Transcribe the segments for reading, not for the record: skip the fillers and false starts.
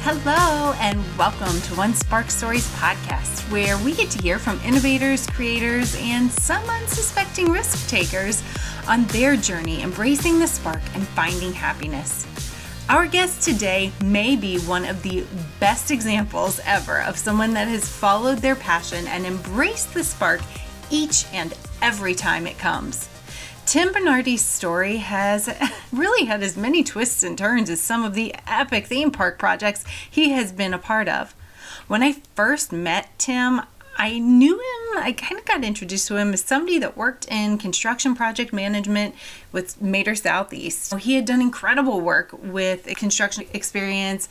Hello, and welcome to One Spark Stories podcast, where we get to hear from innovators, creators, and some unsuspecting risk takers on their journey embracing the spark and finding happiness. Our guest today may be one of the best examples ever of someone that has followed their passion and embraced the spark each and every time it comes. Tim Bernardi's story has really had as many twists and turns as some of the epic theme park projects he has been a part of. When I first met Tim, I knew him, I kind of got introduced to him as somebody that worked in construction project management with Mater Southeast. He had done incredible work with construction experience,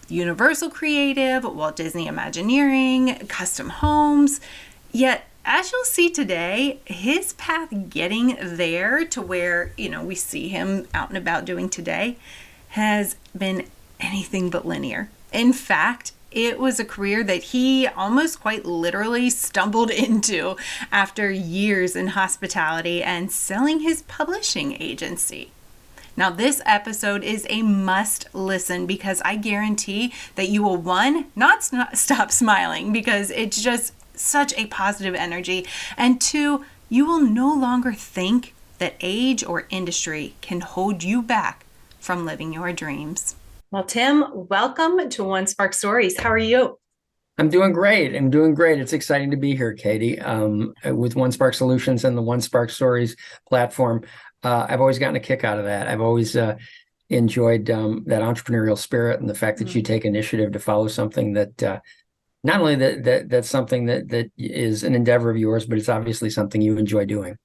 Universal Creative, Walt Disney Imagineering, custom homes, yet as you'll see today, his path getting there to where, we see him out and about doing today has been anything but linear. In fact, it was a career that he almost quite literally stumbled into after years in hospitality and selling his publishing agency. Now, this episode is a must listen because I guarantee that you will, one, not stop smiling because it's just such a positive energy, and two, you will no longer think that age or industry can hold you back from living your dreams. Well, Tim, welcome to One Spark Stories. How are you? I'm doing great. It's exciting to be here, Katie, with One Spark Solutions and the One Spark Stories platform. I've always gotten a kick out of that. I've always enjoyed that entrepreneurial spirit and the fact that you take initiative to follow something that not only that's something that is an endeavor of yours, but it's obviously something you enjoy doing.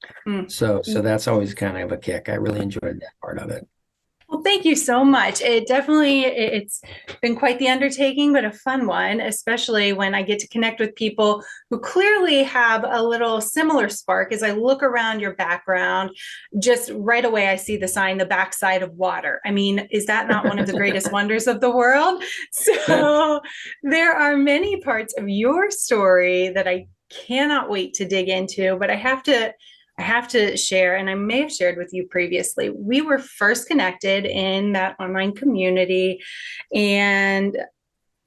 So that's always kind of a kick. I really enjoyed that part of it. Well, thank you so much. It's been quite the undertaking, but a fun one, especially when I get to connect with people who clearly have a little similar spark. As I look around your background, just right away, I see the sign, the backside of water. I mean, is that not one of the greatest wonders of the world? So there are many parts of your story that I cannot wait to dig into, but I have to share, and I may have shared with you previously, we were first connected in that online community. And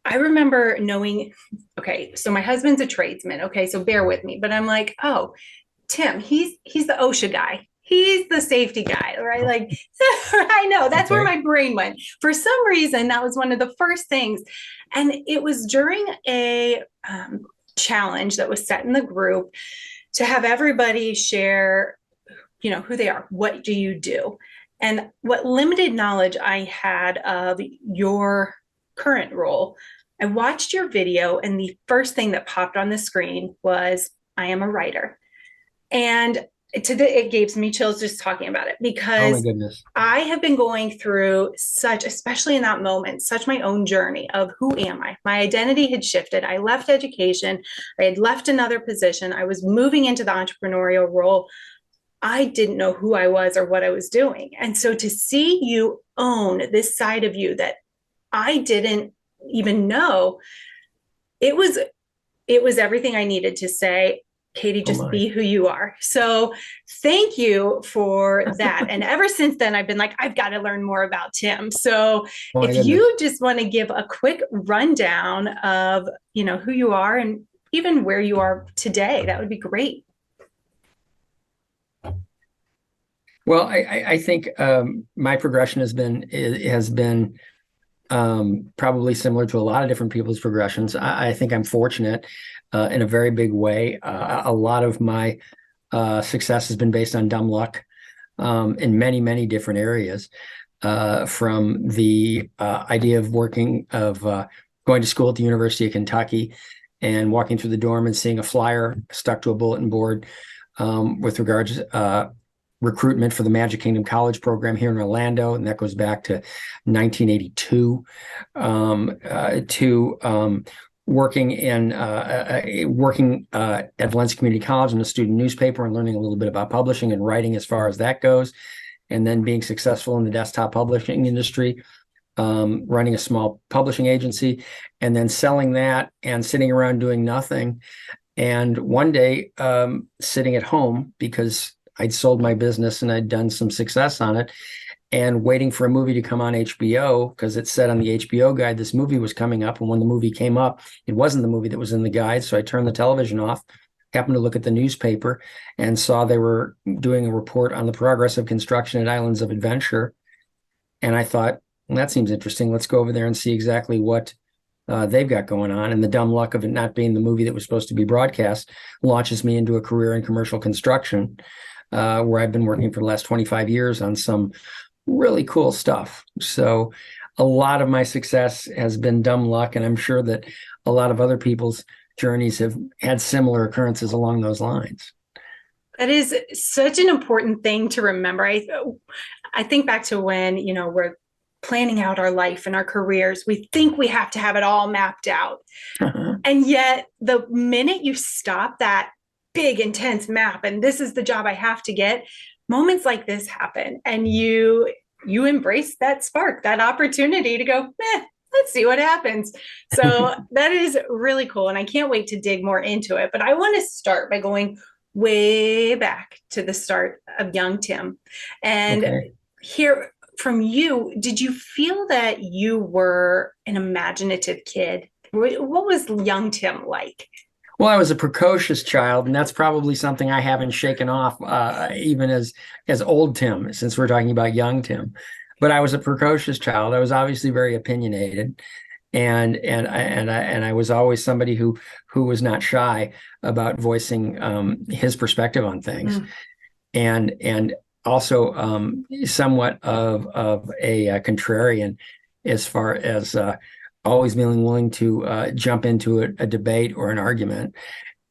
I remember knowing, okay, so my husband's a tradesman. Okay, so bear with me. But I'm like, oh, Tim, he's the OSHA guy. He's the safety guy, right? Like, I know that's where my brain went. For some reason, that was one of the first things. And it was during a challenge that was set in the group to have everybody share, who they are. What do you do? And what limited knowledge I had of your current role, I watched your video, and the first thing that popped on the screen was, I am a writer. And it gives me chills just talking about it, because oh my goodness, I have been going through especially in that moment, such my own journey of who am I? My identity had shifted. I left education. I had left another position. I was moving into the entrepreneurial role. I didn't know who I was or what I was doing. And so to see you own this side of you that I didn't even know, it was everything I needed to say, Katie, just be who you are. So thank you for that. And ever since then, I've been like, I've got to learn more about Tim. So if you just want to give a quick rundown of, who you are and even where you are today, that would be great. Well, I think my progression has been probably similar to a lot of different people's progressions. I think I'm fortunate in a very big way. A lot of my success has been based on dumb luck in many, many different areas, from the idea of going to school at the University of Kentucky and walking through the dorm and seeing a flyer stuck to a bulletin board with regards recruitment for the Magic Kingdom College program here in Orlando, and that goes back to 1982, to working at Valencia Community College in a student newspaper and learning a little bit about publishing and writing as far as that goes, and then being successful in the desktop publishing industry, running a small publishing agency, and then selling that and sitting around doing nothing. And one day, sitting at home because I'd sold my business and I'd done some success on it, and waiting for a movie to come on HBO, because it said on the HBO guide this movie was coming up. And when the movie came up, it wasn't the movie that was in the guide. So I turned the television off, happened to look at the newspaper, and saw they were doing a report on the progress of construction at Islands of Adventure. And I thought, well, that seems interesting. Let's go over there and see exactly what they've got going on. And the dumb luck of it not being the movie that was supposed to be broadcast launches me into a career in commercial construction, where I've been working for the last 25 years on some really cool stuff. So a lot of my success has been dumb luck, and I'm sure that a lot of other people's journeys have had similar occurrences along those lines. That is such an important thing to remember. I think back to when, we're planning out our life and our careers. We think we have to have it all mapped out. Uh-huh. And yet the minute you stop that big, intense map, and this is the job I have to get, moments like this happen, and you embrace that spark, that opportunity to go, let's see what happens. So that is really cool. And I can't wait to dig more into it. But I want to start by going way back to the start of young Tim and hear from you. Did you feel that you were an imaginative kid? What was young Tim like? Well, I was a precocious child, and that's probably something I haven't shaken off, even as old Tim, since we're talking about young Tim. But I was a precocious child. I was obviously very opinionated, and I was always somebody who was not shy about voicing his perspective on things, and also somewhat of a contrarian, as far as always being willing to jump into a debate or an argument.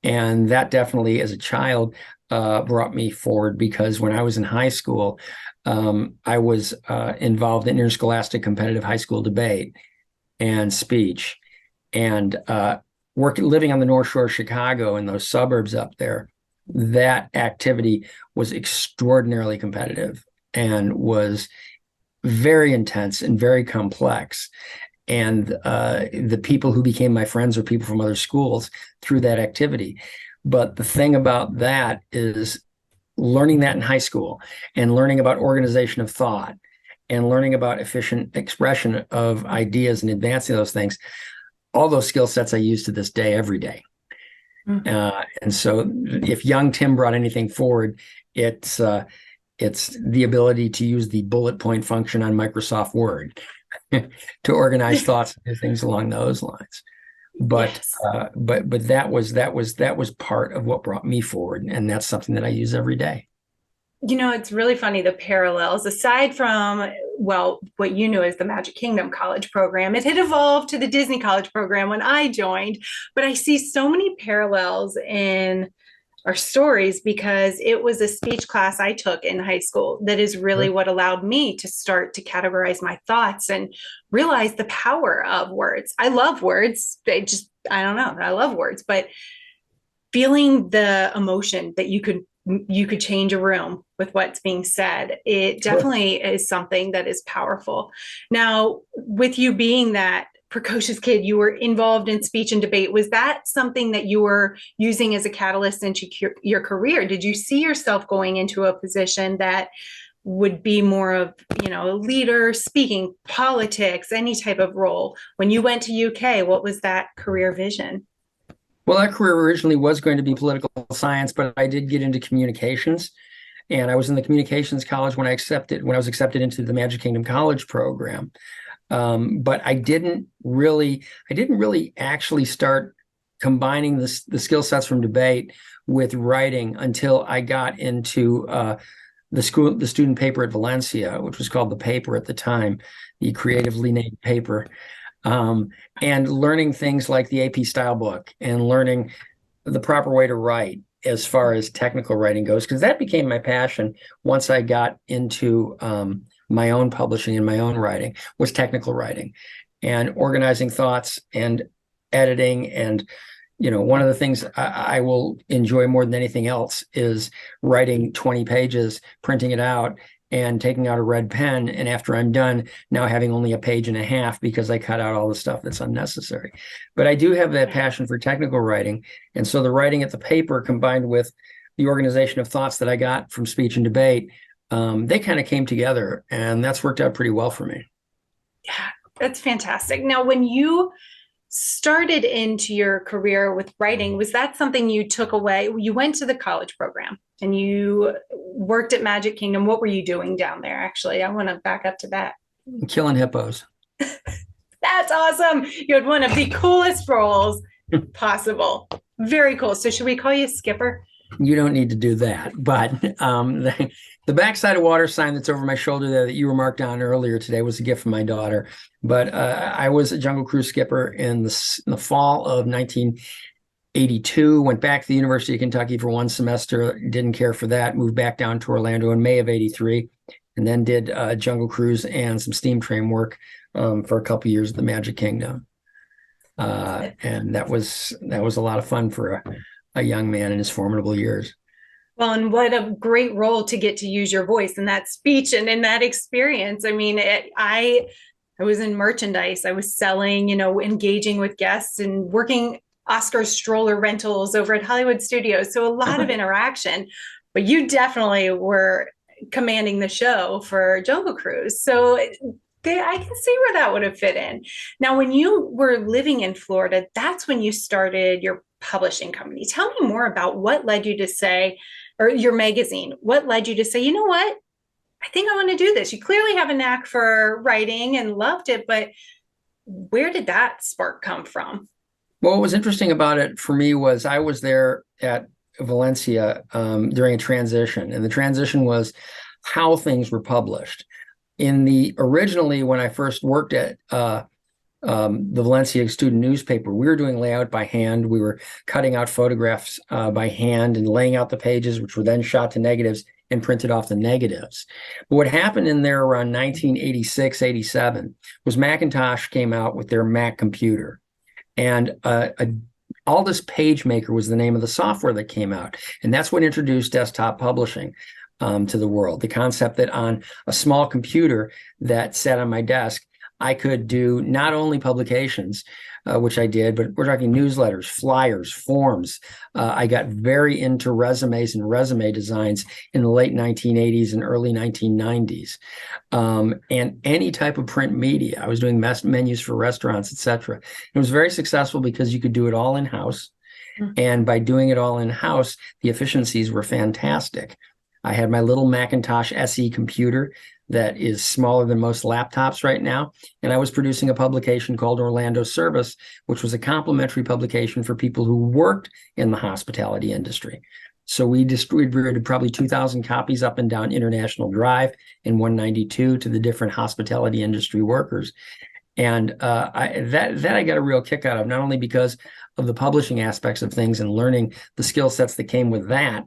And that definitely, as a child, brought me forward, because when I was in high school, I was involved in interscholastic competitive high school debate and speech, and living on the North Shore of Chicago, in those suburbs up there. That activity was extraordinarily competitive and was very intense and very complex. And the people who became my friends are people from other schools through that activity. But the thing about that is learning that in high school, and learning about organization of thought, and learning about efficient expression of ideas and advancing those things, all those skill sets I use to this day, every day. And so if young Tim brought anything forward, it's the ability to use the bullet point function on Microsoft Word to organize thoughts and do things along those lines. But but that was part of what brought me forward, and that's something that I use every day. It's really funny, the parallels, aside from, well, what you knew as the Magic Kingdom College program. It had evolved to the Disney College program when I joined, but I see so many parallels in our stories, because it was a speech class I took in high school that is really what allowed me to start to categorize my thoughts and realize the power of words. I love words. I don't know, I love words, but feeling the emotion that you could change a room with what's being said, it definitely is something that is powerful. Now, with you being that precocious kid, you were involved in speech and debate. Was that something that you were using as a catalyst into your career? Did you see yourself going into a position that would be more of, a leader, speaking, politics, any type of role? When you went to UK, what was that career vision? Well, that career originally was going to be political science, but I did get into communications, and I was in the communications college when I was accepted into the Magic Kingdom College program. But I didn't really actually start combining the skill sets from debate with writing until I got into the student paper at Valencia, which was called The Paper at the time, the creatively named paper, and learning things like the AP style book, and learning the proper way to write as far as technical writing goes, because that became my passion once I got into my own publishing and my own writing, was technical writing and organizing thoughts and editing. And, one of the things I will enjoy more than anything else is writing 20 pages, printing it out, and taking out a red pen. And after I'm done, now having only a page and a half because I cut out all the stuff that's unnecessary. But I do have that passion for technical writing. And so the writing at the paper, combined with the organization of thoughts that I got from speech and debate, they kind of came together, and that's worked out pretty well for me. Yeah, that's fantastic. Now, when you started into your career with writing, was that something you took away? You went to the college program and you worked at Magic Kingdom. What were you doing down there? Actually, I want to back up to that. Killing hippos. That's awesome. You had one of the coolest roles possible. Very cool. So should we call you Skipper? You don't need to do that. But the backside of water sign that's over my shoulder there that you remarked on earlier today was a gift from my daughter. But I was a Jungle Cruise skipper in the fall of 1982, went back to the University of Kentucky for one semester, didn't care for that, moved back down to Orlando in May of 83, and then did Jungle Cruise and some steam train work for a couple of years at the Magic Kingdom. And that was a lot of fun for a young man in his formidable years. Well, and what a great role to get to use your voice in that speech and in that experience. I mean, I was in merchandise. I was selling, engaging with guests and working Oscar stroller rentals over at Hollywood Studios. So a lot of interaction, but you definitely were commanding the show for Jungle Cruise. So I can see where that would have fit in. Now, when you were living in Florida, that's when you started your publishing company. Tell me more about what led you to say, or your magazine, what led you to say, you know what, I think I want to do this. You clearly have a knack for writing and loved it, but where did that spark come from? Well, what was interesting about it for me was I was there at Valencia during a transition, and the transition was how things were published. Originally, when I first worked at the Valencia student newspaper, we were doing layout by hand. We were cutting out photographs by hand and laying out the pages, which were then shot to negatives and printed off the negatives. But what happened in there around 1986, 87 was Macintosh came out with their Mac computer. And Aldous PageMaker was the name of the software that came out. And that's what introduced desktop publishing to the world. The concept that on a small computer that sat on my desk, I could do not only publications, which I did, but we're talking newsletters, flyers, forms. I got very into resumes and resume designs in the late 1980s and early 1990s. And any type of print media. I was doing menus for restaurants, etc. It was very successful because you could do it all in-house. Mm-hmm. And by doing it all in-house, the efficiencies were fantastic. I had my little Macintosh SE computer that is smaller than most laptops right now. And I was producing a publication called Orlando Service, which was a complimentary publication for people who worked in the hospitality industry. So we distributed probably 2,000 copies up and down International Drive and 192 to the different hospitality industry workers. And I got a real kick out of, not only because of the publishing aspects of things and learning the skill sets that came with that,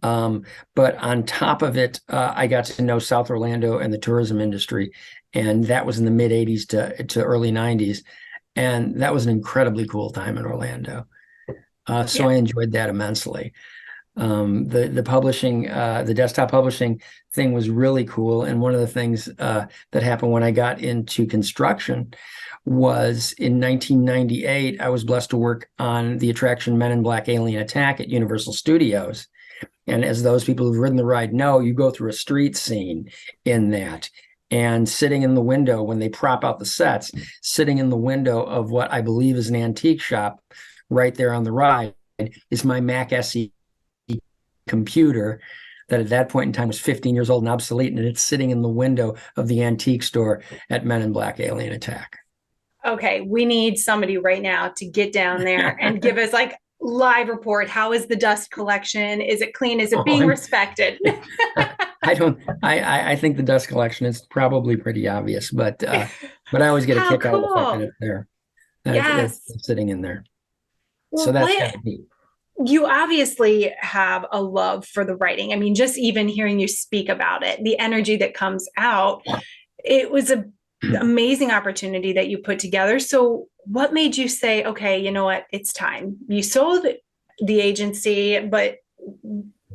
but on top of it, I got to know South Orlando and the tourism industry, and that was in the mid 80s to early 90s. And that was an incredibly cool time in Orlando. So I enjoyed that immensely. The publishing, the desktop publishing thing was really cool. And one of the things that happened when I got into construction was in 1998, I was blessed to work on the attraction Men in Black Alien Attack at Universal Studios. And as those people who've ridden the ride know, you go through a street scene in that. And sitting in the window when they prop out the sets, sitting in the window of what I believe is an antique shop right there on the ride is my Mac SE computer that at that point in time was 15 years old and obsolete. And it's sitting in the window of the antique store at Men in Black Alien Attack. Okay, we need somebody right now to get down there and give us like live report. How is the dust collection? Is it clean? Is it being respected? I think the dust collection is probably pretty obvious, but I always get a kick out of the fact that it's there. Yes. It's sitting in there. Well, so that's kind of neat. You obviously have a love for the writing. I mean, just even hearing you speak about it, the energy that comes out, it was an amazing opportunity that you put together. So what made you say, okay, you know what, it's time? You sold the agency, but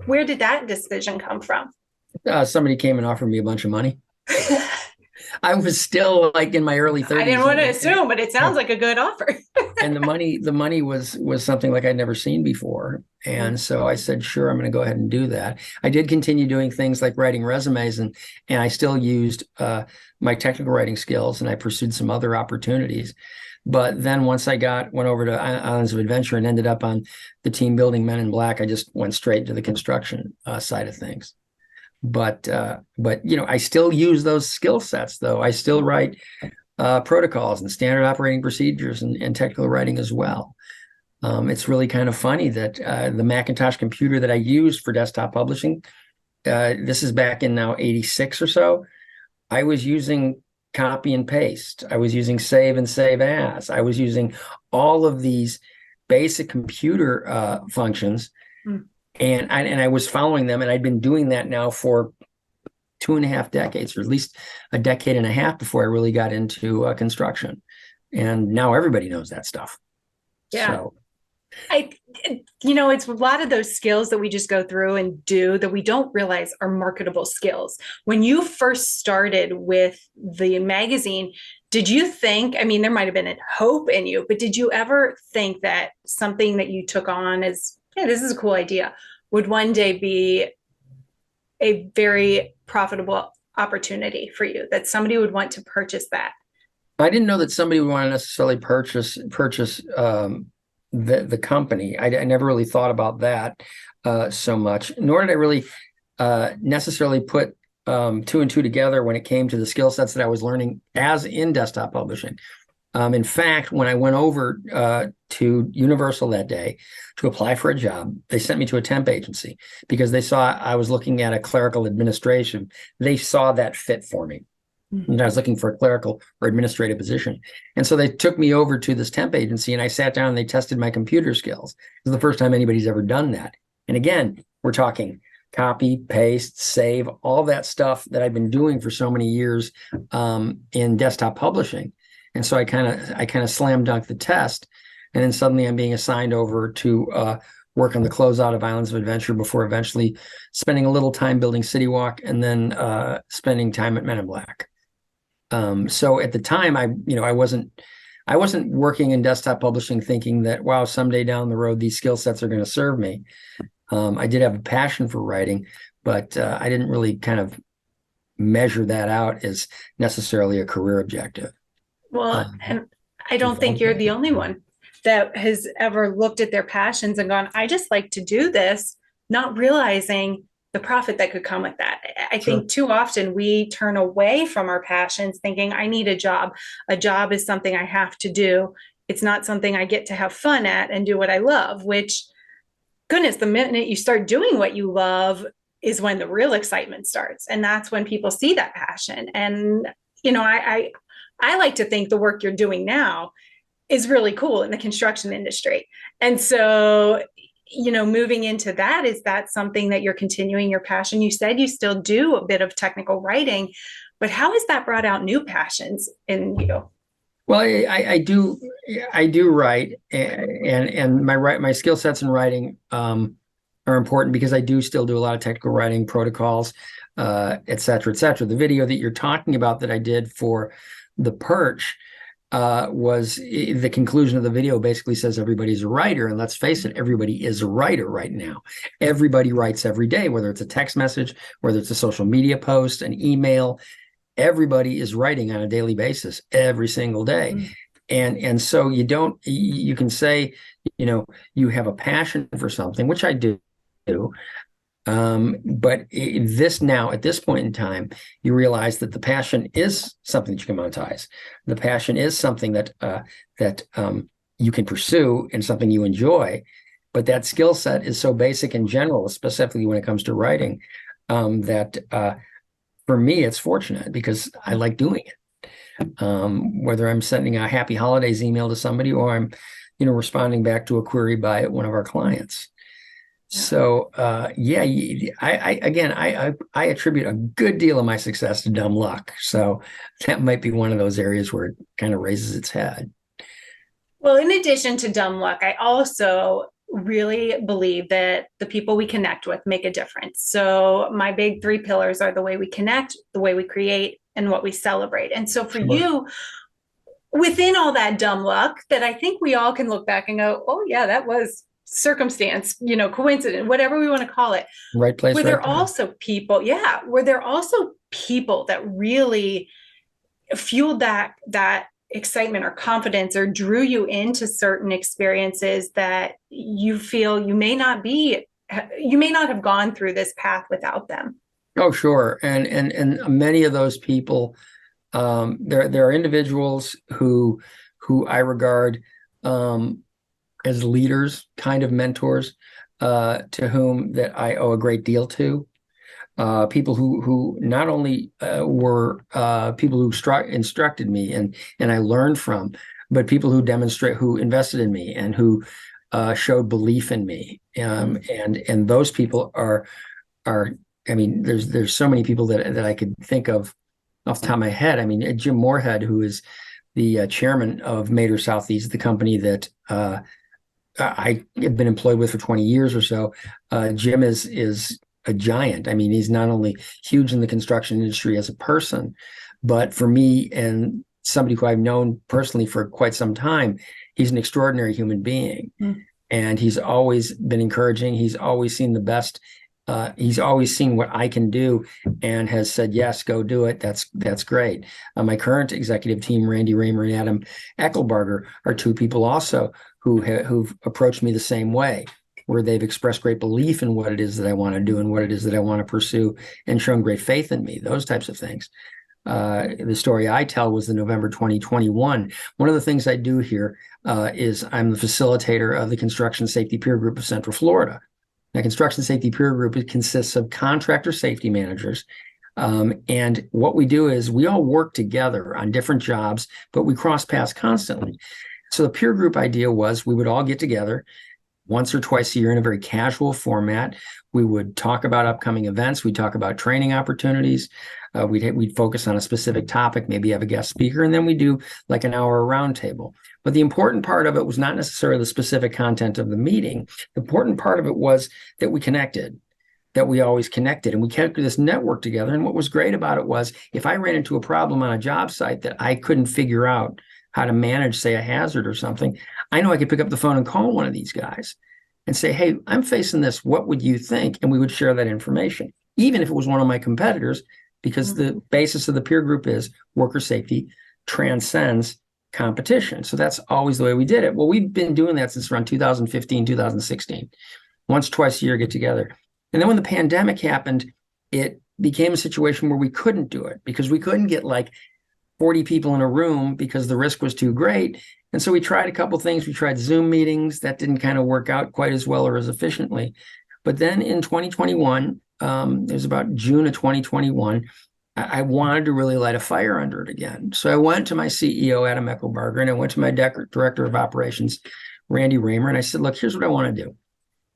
where did that decision come from? Somebody came and offered me a bunch of money. I was still like in my early 30s. I didn't want to assume, but it sounds like a good offer. and the money was something like I'd never seen before. And so I said, sure, I'm going to go ahead and do that. I did continue doing things like writing resumes, and I still used my technical writing skills, and I pursued some other opportunities. But then once I went over to Islands of Adventure and ended up on the team building Men in Black, I just went straight to the construction side of things. But I still use those skill sets, though. I still write protocols and standard operating procedures and technical writing as well. It's really kind of funny that the Macintosh computer that I used for desktop publishing, this is back in now 86 or so, I was using copy and paste. I was using save and save as. I was using all of these basic computer functions, and I was following them, and I'd been doing that now for 2.5 decades, or at least a decade and a half before I really got into construction. And now everybody knows that stuff. Yeah. So, it's a lot of those skills that we just go through and do that we don't realize are marketable skills. When you first started with the magazine, did you think, I mean, there might have been a hope in you, but did you ever think that something that you took on as, yeah, this is a cool idea, would one day be a very profitable opportunity for you, that somebody would want to purchase that? I didn't know that somebody would want to necessarily purchase the company. I never really thought about that so much, nor did I really necessarily put 2 and 2 together when it came to the skill sets that I was learning as in desktop publishing. In fact, when I went over to Universal that day to apply for a job, they sent me to a temp agency because they saw I was looking at a clerical administration. They saw that fit for me. And I was looking for a clerical or administrative position. And so they took me over to this temp agency, and I sat down and they tested my computer skills. It was the first time anybody's ever done that. And again, we're talking copy, paste, save, all that stuff that I've been doing for so many years in desktop publishing. And so I kind of slam dunked the test, and then suddenly I'm being assigned over to work on the closeout of Islands of Adventure before eventually spending a little time building City Walk, and then spending time at Men in Black. So at the time, I wasn't working in desktop publishing thinking that, wow, someday down the road these skill sets are going to serve me. I did have a passion for writing, but I didn't really kind of measure that out as necessarily a career objective. Well, and I don't think you're the only one that has ever looked at their passions and gone, I just like to do this, not realizing the profit that could come with that. I think too often we turn away from our passions thinking, I need a job. A job is something I have to do. It's not something I get to have fun at and do what I love, which, goodness, the minute you start doing what you love is when the real excitement starts. And that's when people see that passion. And, I like to think the work you're doing now is really cool in the construction industry. And so, moving into that, is that something that you're continuing your passion? You said you still do a bit of technical writing, but how has that brought out new passions in you? Well, I do write, and my skill sets in writing are important because I do still do a lot of technical writing, protocols, et cetera, et cetera. The video that you're talking about that I did for The Perch was the conclusion of the video basically says everybody's a writer. And let's face it, everybody is a writer right now. Everybody writes every day, whether it's a text message, whether it's a social media post, an email. Everybody is writing on a daily basis every single day. And so you can say, you have a passion for something, which I do. But at this point in time, you realize that the passion is something that you can monetize. The passion is something that you can pursue and something you enjoy. But that skill set is so basic in general, specifically when it comes to writing, that for me, it's fortunate because I like doing it. Whether I'm sending a happy holidays email to somebody or I'm, responding back to a query by one of our clients. So, I attribute a good deal of my success to dumb luck. So that might be one of those areas where it kind of raises its head. Well, in addition to dumb luck, I also really believe that the people we connect with make a difference. So my big 3 pillars are the way we connect, the way we create, and what we celebrate. And so for you, within all that dumb luck that I think we all can look back and go, oh yeah, that was circumstance, coincidence, whatever we want to call it. Right place, Were right there time. also people, yeah, were there also people that really fueled that excitement or confidence or drew you into certain experiences that you feel you may not have gone through this path without them? Oh, sure. And many of those people, there are individuals who I regard as leaders, kind of mentors, to whom that I owe a great deal to. People who not only were people who instructed me and I learned from, but people who invested in me and who showed belief in me. And those people are I mean, there's so many people that I could think of off the top of my head. I mean, Jim Moorhead, who is the chairman of Mater Southeast, the company that I have been employed with for 20 years or so. Jim is a giant. I mean, he's not only huge in the construction industry as a person, but for me and somebody who I've known personally for quite some time, he's an extraordinary human being. And he's always been encouraging. He's always seen the best. He's always seen what I can do and has said, yes, go do it. That's great. My current executive team, Randy Raymer and Adam Eckelbarger, are two people also who've approached me the same way, where they've expressed great belief in what it is that I want to do and what it is that I want to pursue and shown great faith in me, those types of things. The story I tell was the November 2021. One of the things I do here is I'm the facilitator of the Construction Safety Peer Group of Central Florida. Now, Construction Safety Peer Group, it consists of contractor safety managers. And what we do is we all work together on different jobs, but we cross paths constantly. So the peer group idea was we would all get together once or twice a year in a very casual format. We would talk about upcoming events. We'd talk about training opportunities. We'd focus on a specific topic, maybe have a guest speaker, and then we do like an hour roundtable. But the important part of it was not necessarily the specific content of the meeting. The important part of it was that we connected, that we always connected, and we kept this network together. And what was great about it was if I ran into a problem on a job site that I couldn't figure out how to manage, say, a hazard or something, I know I could pick up the phone and call one of these guys and say, hey, I'm facing this. What would you think? And we would share that information, even if it was one of my competitors, because the basis of the peer group is worker safety transcends competition. So that's always the way we did it. Well, we've been doing that since around 2015, 2016, once, twice a year get together. And then when the pandemic happened, it became a situation where we couldn't do it because we couldn't get like 40 people in a room because the risk was too great. And so we tried a couple things. We tried Zoom meetings. That didn't kind of work out quite as well or as efficiently. But then in 2021, it was about June of 2021, I wanted to really light a fire under it again. So I went to my CEO, Adam Eckelbarger, and I went to my director of operations, Randy Raymer, and I said, look, here's what I want to do.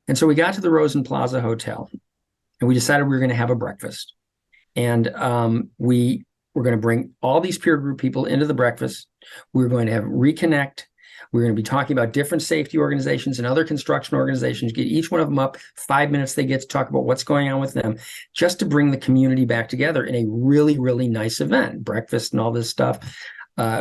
And so we got to the Rosen Plaza Hotel, and we decided we were going to have a breakfast. And we were going to bring all these peer group people into the breakfast. We were going to have reconnect. We're going to be talking about different safety organizations and other construction organizations, get each one of them up 5 minutes. They get to talk about what's going on with them, just to bring the community back together in a really, really nice event, breakfast and all this stuff.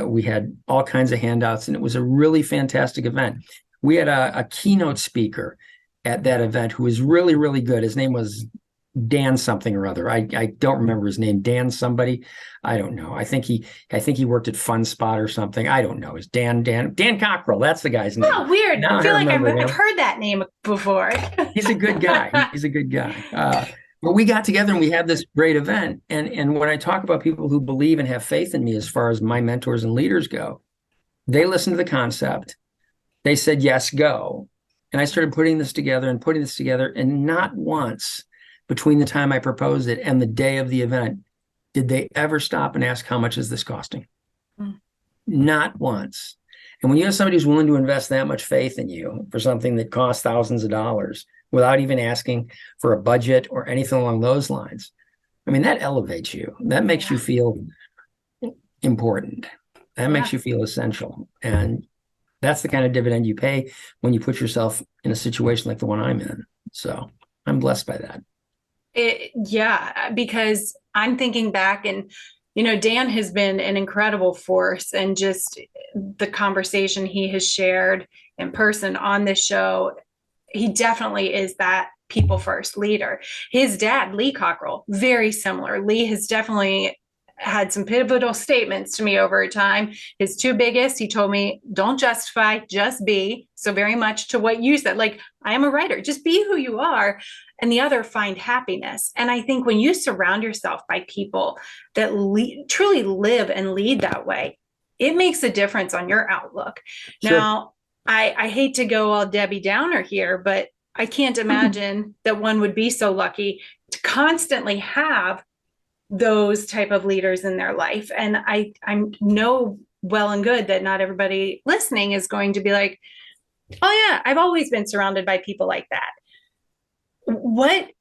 We had all kinds of handouts, and it was a really fantastic event. We had a keynote speaker at that event who was really, really good. His name was Dan something or other. I don't remember his name. Dan somebody. I don't know. I think he worked at Fun Spot or something. I don't know. It's Dan Cockrell. That's the guy's name. Oh, weird. Now I feel like remember him. I've heard that name before. He's a good guy. He's a good guy. But we got together and we had this great event. And when I talk about people who believe and have faith in me as far as my mentors and leaders go, they listened to the concept. They said, yes, go. And I started putting this together. And not once between the time I proposed it and the day of the event did they ever stop and ask, how much is this costing? Not once. And when you have somebody who's willing to invest that much faith in you for something that costs thousands of dollars without even asking for a budget or anything along those lines, I mean, that elevates you. That makes you feel important. That makes you feel essential. And that's the kind of dividend you pay when you put yourself in a situation like the one I'm in. So I'm blessed by that. Because I'm thinking back and, Dan has been an incredible force, and just the conversation he has shared in person on this show, he definitely is that people first leader. His dad, Lee Cockrell, very similar. Lee has definitely had some pivotal statements to me over time. His two biggest, he told me, don't justify, just be. So very much to what you said, like, I am a writer, just be who you are. And the other, find happiness. And I think when you surround yourself by people that truly live and lead that way, it makes a difference on your outlook. Sure. Now, I hate to go all Debbie Downer here, but I can't imagine that one would be so lucky to constantly have those type of leaders in their life. And I know well and good that not everybody listening is going to be like, oh yeah, I've always been surrounded by people like that. What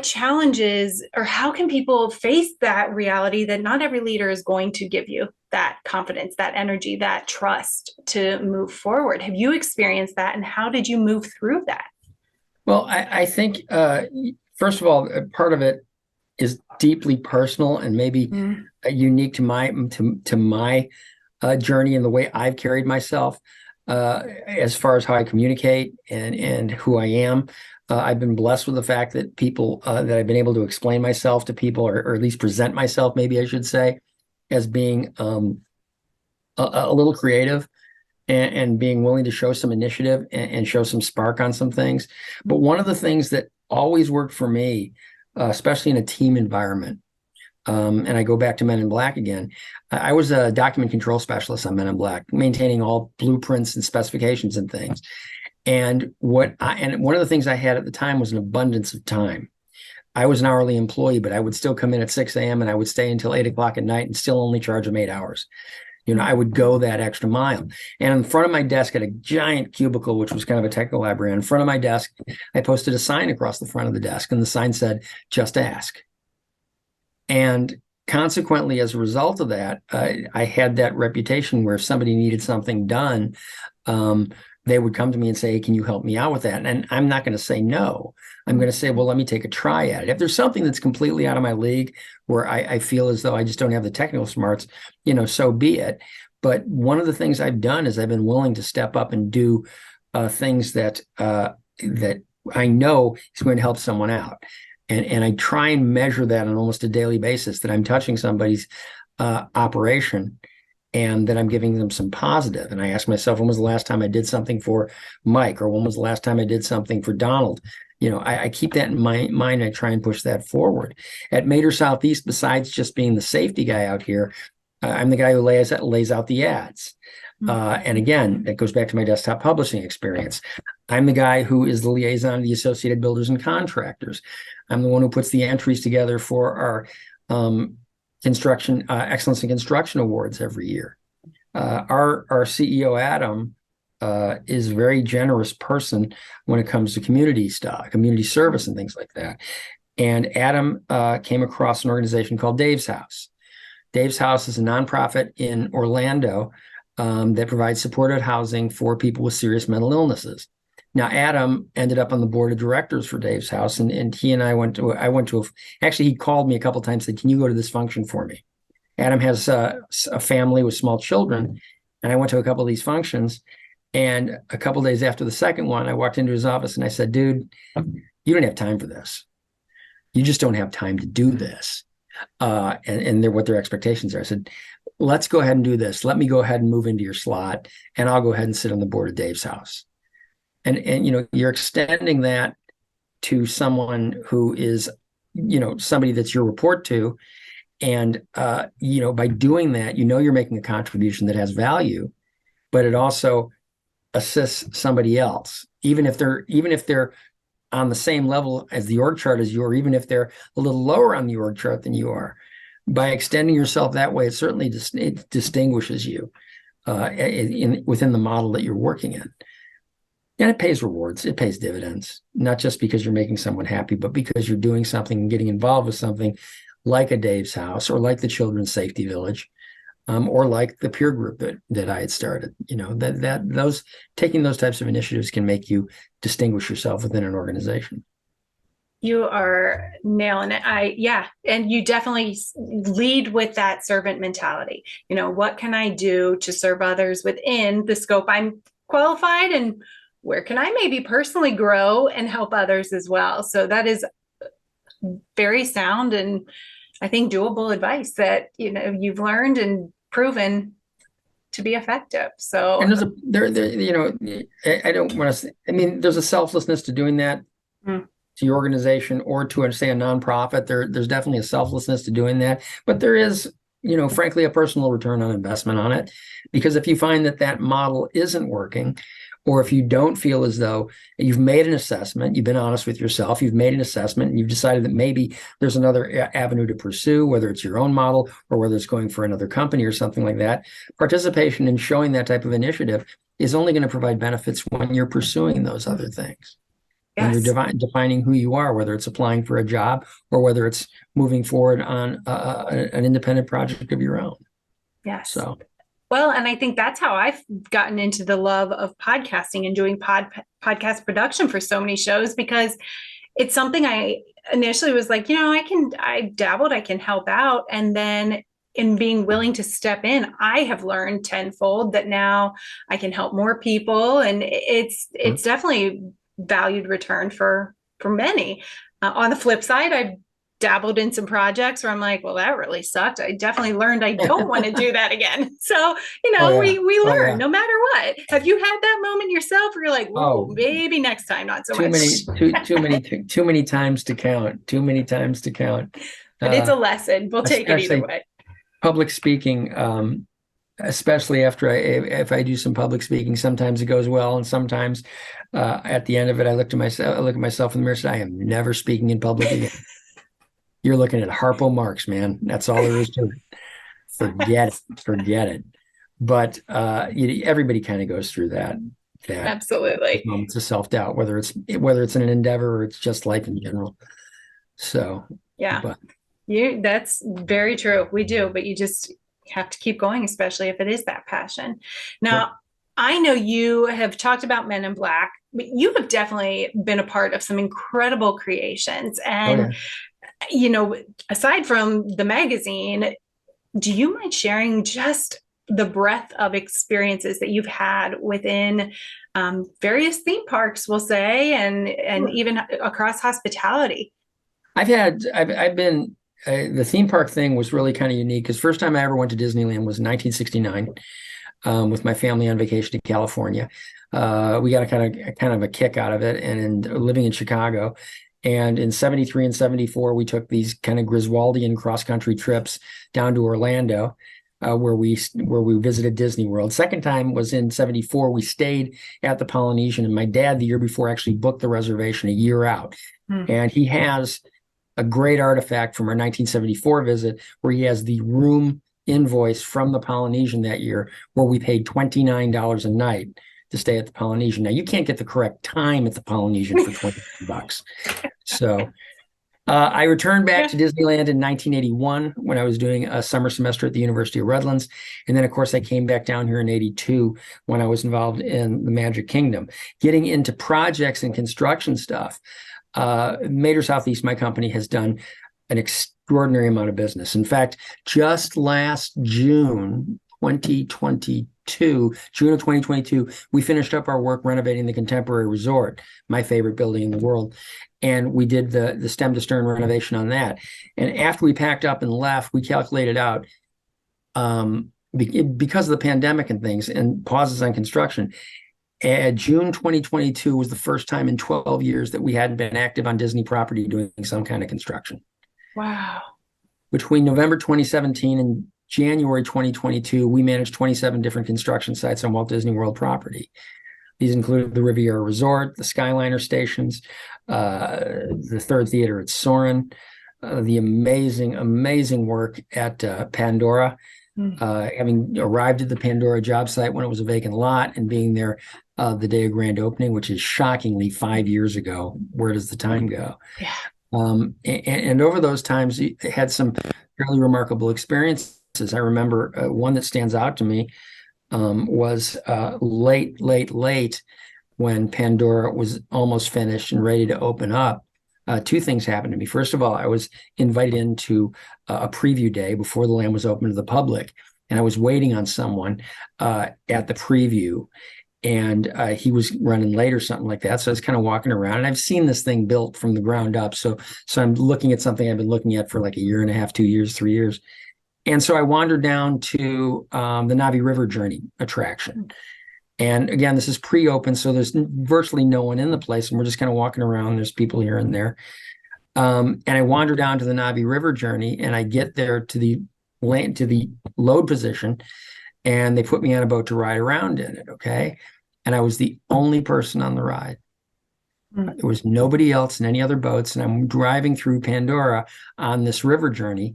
challenges, or how can people face that reality that not every leader is going to give you that confidence, that energy, that trust to move forward? Have you experienced that, and how did you move through that? Well, I think, first of all, part of it is deeply personal and maybe unique to my journey and the way I've carried myself, as far as how I communicate and who I am. I've been blessed with the fact that people that I've been able to explain myself to people, or at least present myself, maybe I should say, as being a little creative and being willing to show some initiative and show some spark on some things. But one of the things that always worked for me, especially in a team environment, and I go back to Men in Black again. I was a document control specialist on Men in Black, maintaining all blueprints and specifications and things. And one of the things I had at the time was an abundance of time. I was an hourly employee, but I would still come in at 6 a.m. and I would stay until 8 o'clock at night and still only charge them 8 hours. I would go that extra mile. And in front of my desk at a giant cubicle, which was kind of a technical library, in front of my desk, I posted a sign across the front of the desk, and the sign said, "Just ask." And consequently, as a result of that, I had that reputation where if somebody needed something done, they would come to me and say, "Hey, can you help me out with that?" And I'm not going to say no. I'm going to say, well, let me take a try at it. If there's something that's completely out of my league where I feel as though I just don't have the technical smarts, so be it. But one of the things I've done is I've been willing to step up and do things that I know is going to help someone out. And I try and measure that on almost a daily basis, that I'm touching somebody's operation and that I'm giving them some positive. And I ask myself, when was the last time I did something for Mike? Or when was the last time I did something for Donald? I keep that in my mind. I try and push that forward. At Mater Southeast, besides just being the safety guy out here, I'm the guy who lays out the ads. And again, that goes back to my desktop publishing experience. I'm the guy who is the liaison to the Associated Builders and Contractors. I'm the one who puts the entries together for our construction excellence in construction awards every year. Our CEO Adam is a very generous person when it comes to community stuff, community service, and things like that. And Adam came across an organization called Dave's House. Dave's House is a nonprofit in Orlando that provides supportive housing for people with serious mental illnesses. Now, Adam ended up on the board of directors for Dave's House, and he and I actually, he called me a couple of times, said, "Can you go to this function for me?" Adam has a family with small children, and I went to a couple of these functions, and a couple of days after the second one, I walked into his office and I said, "Dude, you don't have time for this. You just don't have time to do this." And what their expectations are. I said, "Let's go ahead and do this. Let me go ahead and move into your slot, and I'll go ahead and sit on the board of Dave's House." And you're extending that to someone who is, somebody that's your report to. And, by doing that, you're making a contribution that has value, but it also assists somebody else, even if they're on the same level as the org chart as you, or even if they're a little lower on the org chart than you are. By extending yourself that way, it certainly it distinguishes you within the model that you're working in. And it pays rewards. It pays dividends, not just because you're making someone happy, but because you're doing something and getting involved with something like a Dave's House, or like the Children's Safety Village, or like the peer group that I had started. Taking those types of initiatives can make you distinguish yourself within an organization. You are nailing it. Yeah. And you definitely lead with that servant mentality. What can I do to serve others within the scope I'm qualified, and where can I maybe personally grow and help others as well? So that is very sound and I think doable advice that, you've learned and proven to be effective. And So, I don't want to. I mean, there's a selflessness to doing that mm, to your organization or to, say, a nonprofit. There's definitely a selflessness to doing that, but there is, frankly, a personal return on investment on it, because if you find that that model isn't working, or if you don't feel as though you've made an assessment, you've been honest with yourself, you've made an assessment, and you've decided that maybe there's another avenue to pursue, whether it's your own model or whether it's going for another company or something like that, participation in showing that type of initiative is only going to provide benefits when you're pursuing those other things, when you're yes. defining who you are, whether it's applying for a job or whether it's moving forward on an independent project of your own. Yes. So, Well, and I think that's how I've gotten into the love of podcasting and doing podcast production for so many shows, because it's something I initially was like, I dabbled, I can help out. And then in being willing to step in, I have learned tenfold that now I can help more people. And it's definitely valued return for many. On the flip side, I've dabbled in some projects where I'm like, well, that really sucked. I definitely learned I don't want to do that again. So, oh yeah, we oh learn yeah, no matter what. Have you had that moment yourself where you're like, whoa, oh, maybe next time, not so too much? many, too many times to count. Too many times to count. But it's a lesson. We'll take it either Especially way. public speaking. Especially after if I do some public speaking, sometimes it goes well, and sometimes at the end of it, I look at myself in the mirror and say, I am never speaking in public again. You're looking at Harpo Marx, man. That's all there is to it. Forget it. But everybody kind of goes through that Absolutely. moments of self-doubt, whether it's in an endeavor or it's just life in general. So, Yeah. but That's very true. We do, but you just have to keep going, especially if it is that passion. Now, yep. I know you have talked about Men in Black, but you have definitely been a part of some incredible creations. Oh And, yeah. aside from the magazine, do you mind sharing just the breadth of experiences that you've had within various theme parks, we'll say, and even across hospitality? I've been the theme park thing was really kind of unique, because first time I ever went to Disneyland was in 1969 with my family on vacation to California. We got a kind of a kick out of it, and living in Chicago. And in 73 and 74, we took these kind of Griswoldian cross-country trips down to Orlando, where we visited Disney World. Second time was in 74. We stayed at the Polynesian, and my dad the year before actually booked the reservation a year out. And he has a great artifact from our 1974 visit where he has the room invoice from the Polynesian that year, where we paid $29 a night to stay at the Polynesian. Now, you can't get the correct time at the Polynesian for $20. So I returned back to Disneyland in 1981 when I was doing a summer semester at the University of Redlands. And then, of course, I came back down here in 82 when I was involved in the Magic Kingdom. Getting into projects and construction stuff, Mater Southeast, my company, has done an extraordinary amount of business. In fact, just last June 2022, we finished up our work renovating the Contemporary Resort, my favorite building in the world. And we did the stem to stern renovation on that. And after we packed up and left, we calculated out, because of the pandemic and things and pauses on construction, June 2022 was the first time in 12 years that we hadn't been active on Disney property doing some kind of construction. Wow. Between November 2017 and January 2022, we managed 27 different construction sites on Walt Disney World property. These included the Riviera Resort, the Skyliner stations, the Third Theater at Soarin', the amazing work at Pandora. Having arrived at the Pandora job site when it was a vacant lot and being there the day of grand opening, which is shockingly 5 years ago. Where does the time go? Yeah. And over those times, I had some fairly remarkable experiences. I remember one that stands out to me was late when Pandora was almost finished and ready to open up. two things happened to me. First of all, I was invited into a preview day before the land was open to the public, and I was waiting on someone at the preview, and he was running late or something like that. So I was kind of walking around, and I've seen this thing built from the ground up. So I'm looking at something I've been looking at for like a year and a half, 2 years, 3 years. And so I wandered down to the Navi River Journey attraction. And again, this is pre-open, so there's virtually no one in the place, and we're just kind of walking around. There's people here and there. And I wander down to the Navi River Journey, and I get there to the load position, and they put me on a boat to ride around in it. Okay. And I was the only person on the ride. There was nobody else in any other boats. And I'm driving through Pandora on this river journey,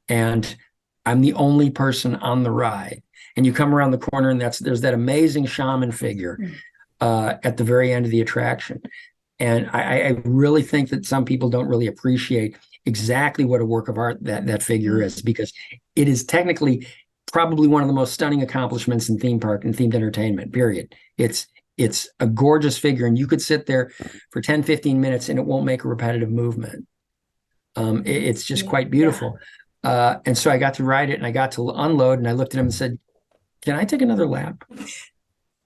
and I'm the only person on the ride. And you come around the corner, and there's that amazing shaman figure at the very end of the attraction. And I really think that some people don't really appreciate exactly what a work of art that figure is, because it is technically probably one of the most stunning accomplishments in theme park and themed entertainment, period. It's a gorgeous figure, and you could sit there for 10, 15 minutes and it won't make a repetitive movement. It's just quite beautiful. And so I got to ride it, and I got to unload, and I looked at him and said, "Can I take another lap?"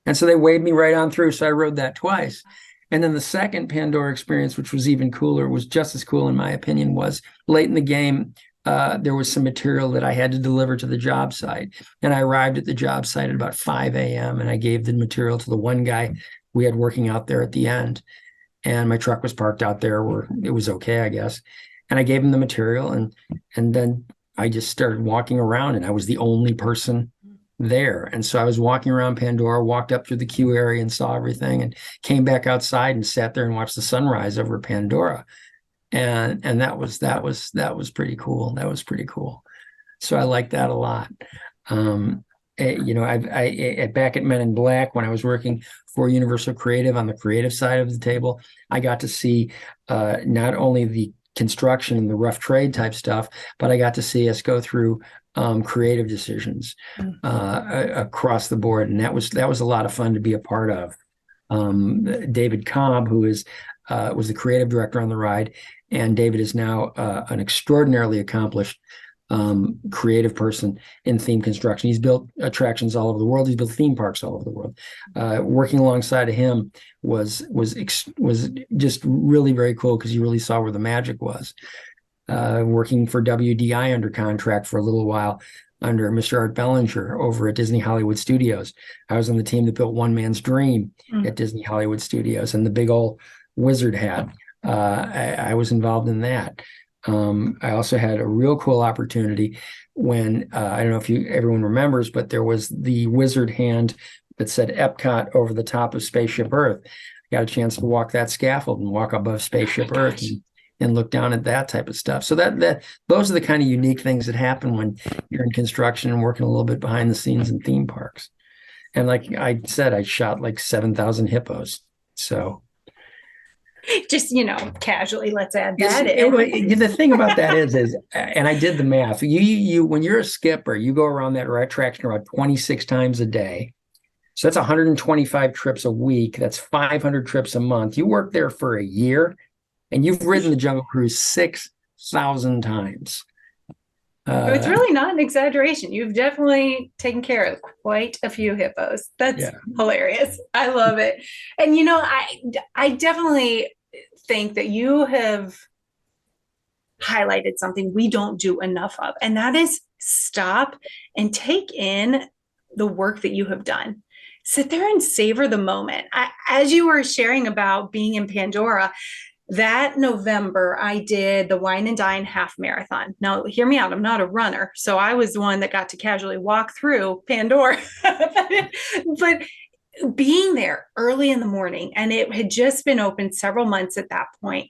And so they waved me right on through. So I rode that twice. And then the second Pandora experience, which was even cooler, was just as cool in my opinion, was late in the game. There was some material that I had to deliver to the job site. And I arrived at the job site at about 5 a.m. and I gave the material to the one guy we had working out there at the end. And my truck was parked out there where it was okay, I guess. And I gave him the material, and then I just started walking around, and I was the only person there. And so I was walking around Pandora, walked up through the queue area and saw everything, and came back outside and sat there and watched the sunrise over Pandora. And that was pretty cool. That was pretty cool. So I liked that a lot. I back at Men in Black, when I was working for Universal Creative on the creative side of the table, I got to see not only the construction and the rough trade type stuff, but I got to see us go through creative decisions across the board, and that was a lot of fun to be a part of. David Cobb, who was the creative director on the ride, and David is now an extraordinarily accomplished creative person in theme construction. He's built attractions all over the world. He's built theme parks all over the world. Working alongside of him was just really very cool, because you really saw where the magic was. Working for WDI under contract for a little while under Mr. Art Bellinger over at Disney Hollywood Studios. I was on the team that built One Man's Dream at Disney Hollywood Studios, and the big old wizard hat. I was involved in that. I also had a real cool opportunity when, I don't know if everyone remembers, but there was the wizard hand that said Epcot over the top of Spaceship Earth. I got a chance to walk that scaffold and walk above Spaceship Earth and look down at that type of stuff. So those are the kind of unique things that happen when you're in construction and working a little bit behind the scenes in theme parks. And like I said, I shot like 7,000 hippos. So just, casually, let's add that in. The thing about that is, and I did the math. You when you're a skipper, you go around that attraction about 26 times a day. So that's 125 trips a week. That's 500 trips a month. You work there for a year, and you've ridden the Jungle Cruise 6,000 times. It's really not an exaggeration. You've definitely taken care of quite a few hippos. That's hilarious. I love it. And, I definitely think that you have highlighted something we don't do enough of, and that is stop and take in the work that you have done. Sit there and savor the moment. As you were sharing about being in Pandora, that November, I did the Wine and Dine half marathon. Now, hear me out. I'm not a runner, so I was the one that got to casually walk through Pandora. But being there early in the morning, and it had just been open several months at that point,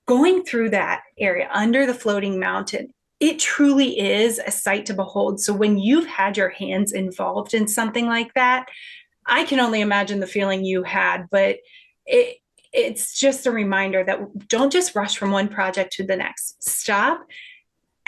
going through that area under the floating mountain, it truly is a sight to behold. So when you've had your hands involved in something like that, I can only imagine the feeling you had, but it's just a reminder that don't just rush from one project to the next. Stop,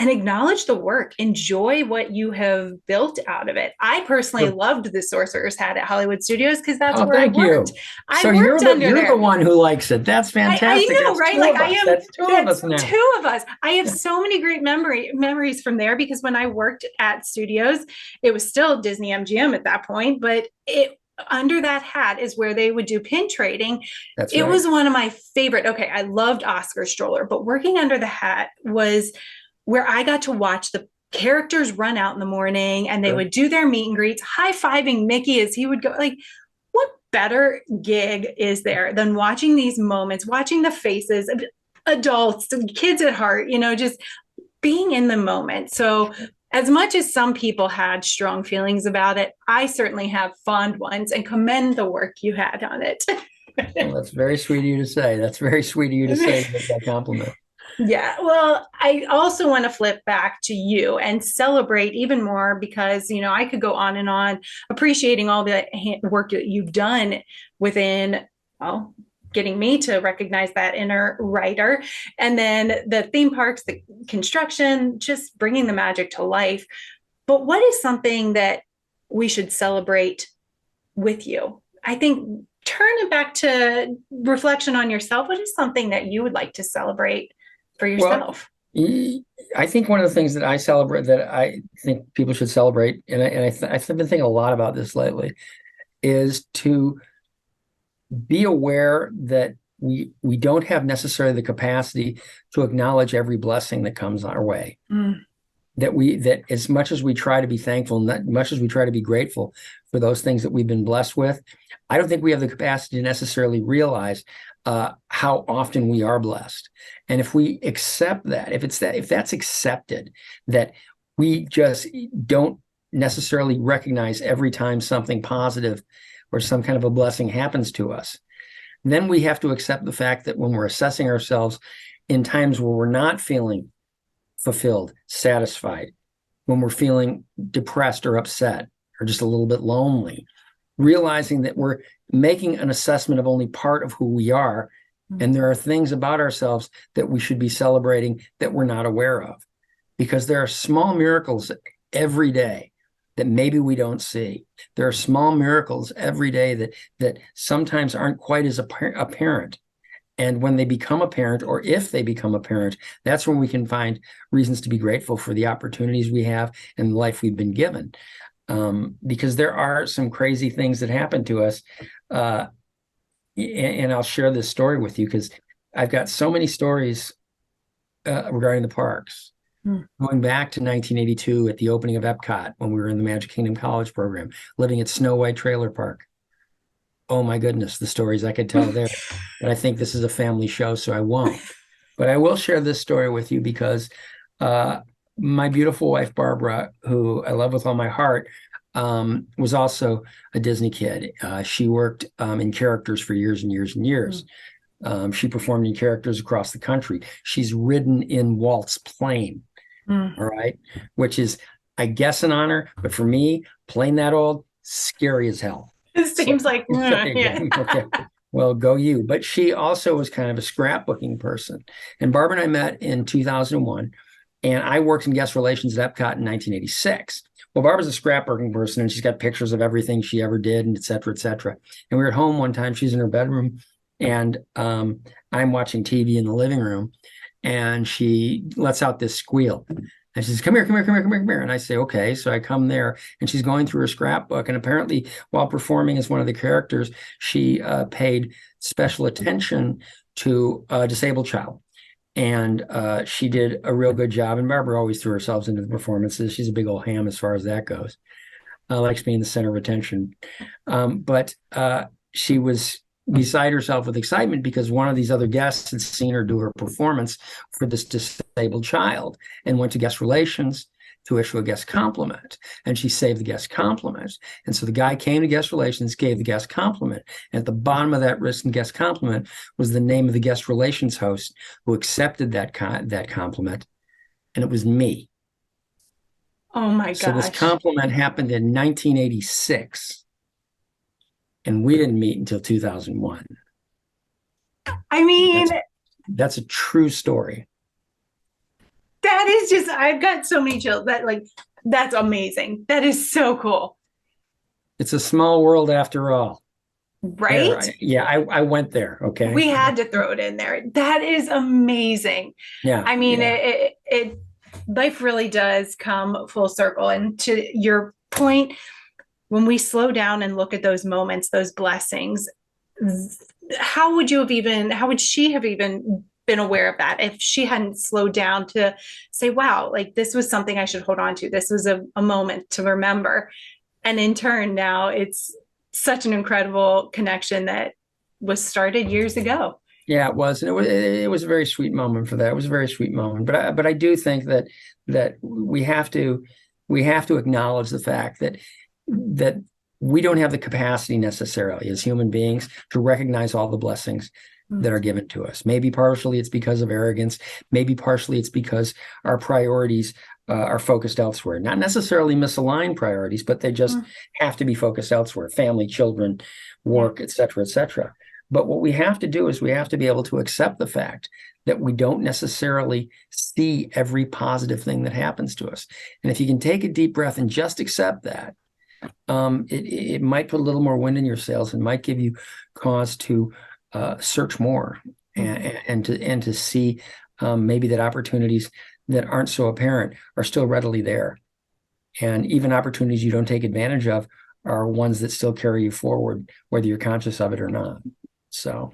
and acknowledge the work. Enjoy what you have built out of it. I personally loved the Sorcerer's Hat at Hollywood Studios because that's Oh, where I thank worked. you. I So worked under you're the there. one who likes it. That's fantastic. I know, That's right? two Like of I us. am, That's two of us that's now. two of us. I have so many great memories from there because when I worked at studios, it was still Disney MGM at that point, but it under that hat is where they would do pin trading. That's It right. was one of my favorite. Okay, I loved Oscar Stroller, but working under the hat was where I got to watch the characters run out in the morning and they Sure. would do their meet and greets, high-fiving Mickey as he would go. Like, what better gig is there than watching these moments, watching the faces of adults, kids at heart, just being in the moment. So, as much as some people had strong feelings about it, I certainly have fond ones and commend the work you had on it. Well, that's very sweet of you to say. That's very sweet of you to say to make that compliment. Yeah, well, I also want to flip back to you and celebrate even more because, I could go on and on appreciating all the work that you've done within, well, getting me to recognize that inner writer. And then the theme parks, the construction, just bringing the magic to life. But what is something that we should celebrate with you? I think turn it back to reflection on yourself. What is something that you would like to celebrate for Well, yourself? I think one of the things that I celebrate that I think people should celebrate, I've been thinking a lot about this lately, is to be aware that we don't have necessarily the capacity to acknowledge every blessing that comes our way. Mm. That as much as we try to be thankful, not much as we try to be grateful for those things that we've been blessed with, I don't think we have the capacity to necessarily realize how often we are blessed. And if we accept that, if that's accepted, that we just don't necessarily recognize every time something positive or some kind of a blessing happens to us, then we have to accept the fact that when we're assessing ourselves in times where we're not feeling fulfilled, satisfied, when we're feeling depressed or upset or just a little bit lonely, realizing that we're making an assessment of only part of who we are. And there are things about ourselves that we should be celebrating that we're not aware of, because there are small miracles every day that maybe we don't see. There are small miracles every day that sometimes aren't quite as apparent. And when they become apparent, or if they become apparent, that's when we can find reasons to be grateful for the opportunities we have and the life we've been given. Because there are some crazy things that happen to us. And I'll share this story with you because I've got so many stories regarding the parks. Going back to 1982 at the opening of Epcot, when we were in the Magic Kingdom College program, living at Snow White Trailer Park. Oh my goodness, the stories I could tell there. But I think this is a family show, so I won't. But I will share this story with you because my beautiful wife, Barbara, who I love with all my heart, was also a Disney kid. She worked in characters for years and years and years. She performed in characters across the country. She's ridden in Walt's plane, all right, which is, I guess, an honor. But for me, plane that old, scary as hell. It seems like, yeah. Okay. Well, go you. But she also was kind of a scrapbooking person. And Barbara and I met in 2001, and I worked in guest relations at Epcot in 1986. Well, Barbara's a scrapbooking person, and she's got pictures of everything she ever did, and et cetera, et cetera. And we were at home one time. She's in her bedroom, and I'm watching TV in the living room, and she lets out this squeal. And she says, come here, come here, come here, come here, come here. And I say, okay. So I come there, and she's going through her scrapbook. And apparently, while performing as one of the characters, she paid special attention to a disabled child. And she did a real good job. And Barbara always threw herself into the performances. She's a big old ham as far as that goes. Likes being the center of attention. But she was beside herself with excitement because one of these other guests had seen her do her performance for this disabled child and went to guest relations to issue a guest compliment. And she saved the guest compliment. And so the guy came to guest relations, gave the guest compliment. And at the bottom of that written guest compliment was the name of the guest relations host who accepted that compliment. And it was me. oh my gosh. So this compliment happened in 1986. And we didn't meet until 2001. I mean, That's a true story. That is just, I've got so many chills. That's amazing. That is so cool. It's a small world after all. There, Right? I went there. Okay. We had to throw it in there. That is amazing. Yeah, I mean, yeah, life really does come full circle. And to your point, when we slow down and look at those moments, those blessings, how would she have even been aware of that if she hadn't slowed down to say, wow, like this was something I should hold on to. This was a moment to remember. And in turn, now it's such an incredible connection that was started years ago. yeah. It was, and it was a very sweet moment for that. It was a very sweet moment. But I do think that we have to acknowledge the fact that we don't have the capacity necessarily as human beings to recognize all the blessings that are given to us. Maybe partially it's because of arrogance. Maybe partially it's because our priorities are focused elsewhere. Not necessarily misaligned priorities, but they just have to be focused elsewhere. Family, children, work, et cetera, et cetera. But what we have to do is we have to be able to accept the fact that we don't necessarily see every positive thing that happens to us. And if you can take a deep breath and just accept that, it might put a little more wind in your sails and might give you cause to search more and to see maybe that opportunities that aren't so apparent are still readily there. And even opportunities you don't take advantage of are ones that still carry you forward, whether you're conscious of it or not. So,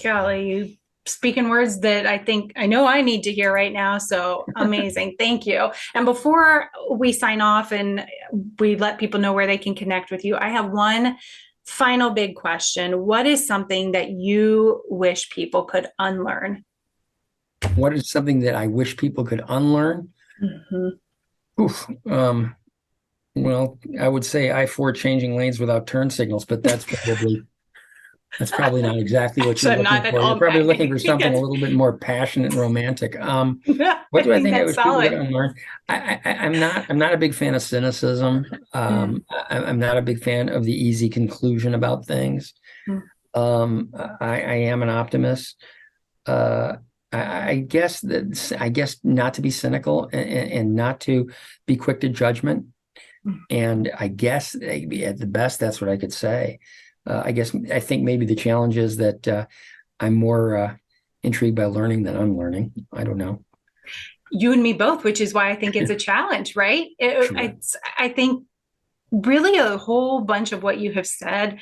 Golly, you speaking words that I know I need to hear right now. So amazing. Thank you. And before we sign off and we let people know where they can connect with you, I have one final big question. What is something that you wish people could unlearn? what is something that I wish people could unlearn? Oof, well, I would say I-4 changing lanes without turn signals, but that's probably not exactly what you're looking for. You're probably looking for something a little bit more passionate and romantic. What do I think I wish people would unlearn? I'm not a big fan of cynicism. I'm not a big fan of the easy conclusion about things. I am an optimist. I guess not to be cynical and not to be quick to judgment. And I guess at the best, that's what I could say. I think maybe the challenge is that I'm more intrigued by learning than unlearning. I don't know. You and me both, which is why I think it's a challenge, right? Sure. I think really a whole bunch of what you have said,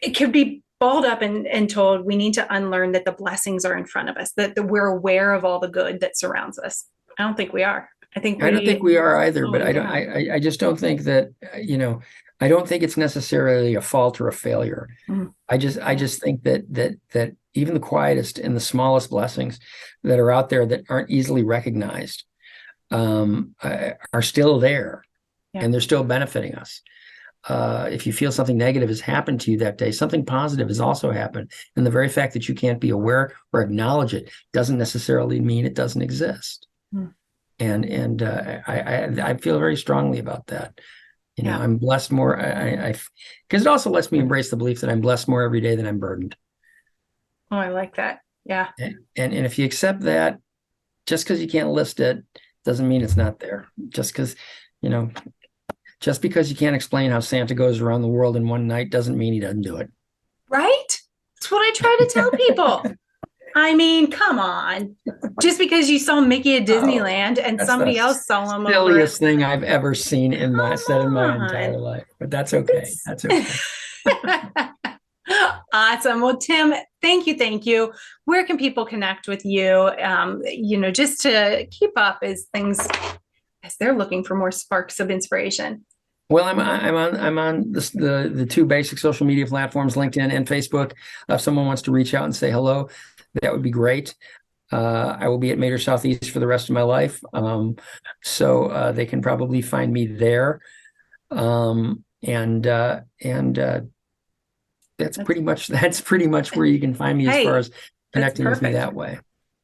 it could be balled up and told we need to unlearn that the blessings are in front of us, that we're aware of all the good that surrounds us. I don't think we are. I don't think we are either, but I just don't think that, I don't think it's necessarily a fault or a failure. I just think that even the quietest and the smallest blessings that are out there that aren't easily recognized are still there, and they're still benefiting us. If you feel something negative has happened to you that day, something positive has also happened. And the very fact that you can't be aware or acknowledge it doesn't necessarily mean it doesn't exist. And I feel very strongly about that. I'm blessed more. Because it also lets me embrace the belief that I'm blessed more every day than I'm burdened. Oh, I like that. Yeah. And if you accept that, just because you can't list it doesn't mean it's not there. Just because you can't explain how Santa goes around the world in one night doesn't mean he doesn't do it. Right? That's what I try to tell people. I mean, come on. Just because you saw Mickey at Disneyland and somebody else saw him over. Silliest thing I've ever seen in my entire life. But that's okay. That's okay. Awesome. Well, Tim, thank you. Where can people connect with you? Just to keep up as they're looking for more sparks of inspiration. Well, I'm on the two basic social media platforms, LinkedIn and Facebook. If someone wants to reach out and say hello, that would be great. I will be at Mater Southeast for the rest of my life, so they can probably find me there. And that's pretty much where you can find me as far as connecting with me that way.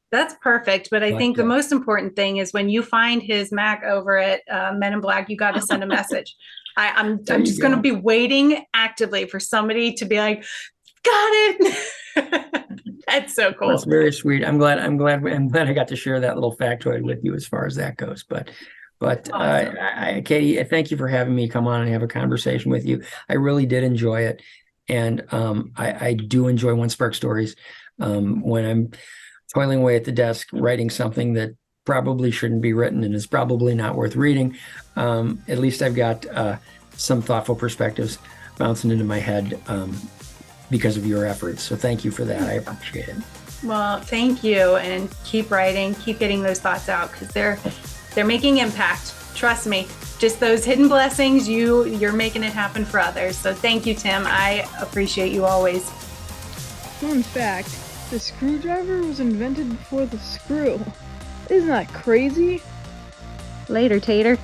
That's perfect. But I think the most important thing is when you find his Mac over at Men in Black, you got to send a message. I'm just going to be waiting actively for somebody to be like, got it. That's so cool. That's very sweet. I'm glad I got to share that little factoid with you as far as that goes. But Awesome. Katie, thank you for having me come on and have a conversation with you. I really did enjoy it. And I do enjoy One Spark Stories. When I'm toiling away at the desk, writing something that probably shouldn't be written and is probably not worth reading, at least I've got some thoughtful perspectives bouncing into my head because of your efforts. So thank you for that. I appreciate it. Well, thank you, and keep writing, keep getting those thoughts out, because they're making impact. Trust me. Just those hidden blessings, you're making it happen for others. So thank you, Tim. I appreciate you always. Fun fact, the screwdriver was invented before the screw. Isn't that crazy? Later, Tater.